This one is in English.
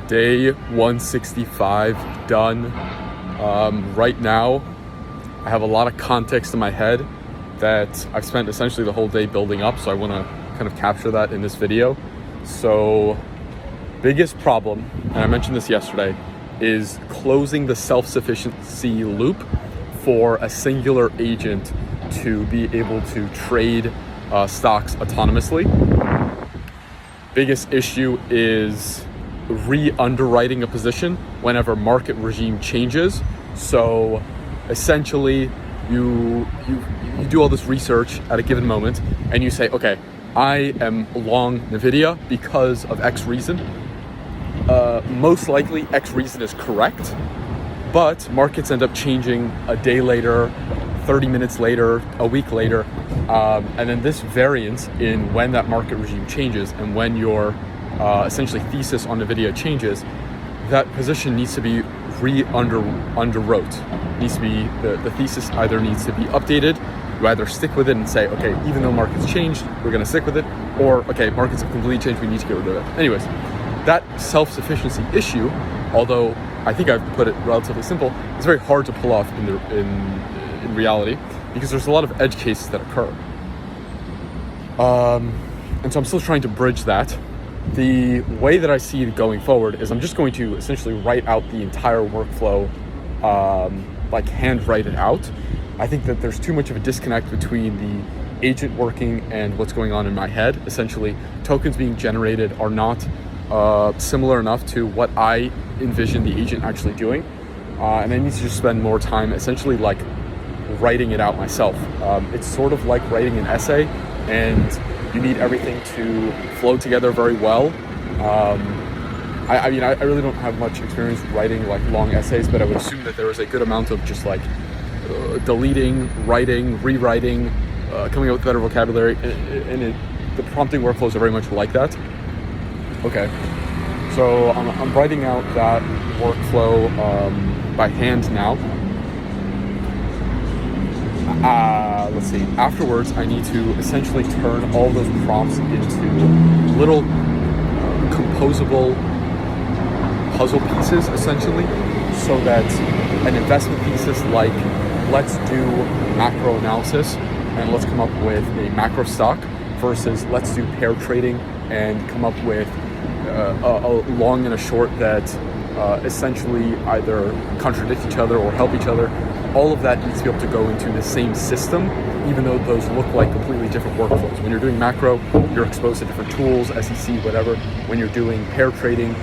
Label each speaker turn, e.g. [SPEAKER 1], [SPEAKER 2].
[SPEAKER 1] Day 165 done. Right now, I have a lot of context in my head that I've spent essentially the whole day building up, so I want to kind of capture that in this video. So, biggest problem, and I mentioned this yesterday, is closing the self-sufficiency loop for a singular agent to be able to trade stocks autonomously. Biggest issue is re-underwriting a position whenever market regime changes. So essentially you do all this research at a given moment and you say, okay, I am long Nvidia because of X reason. Most likely X reason is correct, but markets end up changing a day later, 30 minutes later, a week later, and then this variance in when that market regime changes and when your essentially thesis on Nvidia changes, that position needs to be underwrote. Needs to be the thesis either needs to be updated. You either stick with it and say, okay, even though markets changed, we're going to stick with it, or okay, markets have completely changed, we need to get rid of it. Anyways, that self-sufficiency issue, although I think I've put it relatively simple, it's very hard to pull off in reality because there's a lot of edge cases that occur. And so I'm still trying to bridge that. The way that I see it going forward is I'm just going to essentially write out the entire workflow, like handwrite it out. I think that there's too much of a disconnect between the agent working and what's going on in my head. Essentially, tokens being generated are not similar enough to what I envision the agent actually doing. And I need to just spend more time essentially like writing it out myself. It's sort of like writing an essay, and you need everything to flow together very well. I mean, I really don't have much experience writing like long essays, but I would assume that there is a good amount of just like deleting, writing, rewriting, coming up with better vocabulary, and the prompting workflows are very much like that. Okay, so I'm writing out that workflow by hand now. Let's see, afterwards I need to essentially turn all those prompts into little composable puzzle pieces essentially, so that an investment thesis like let's do macro analysis and let's come up with a macro stock versus let's do pair trading and come up with a long and a short that essentially either contradict each other or help each other. All of that needs to be able to go into the same system, even though those look like completely different workflows. When you're doing macro, you're exposed to different tools, SEC, whatever. When you're doing pair trading,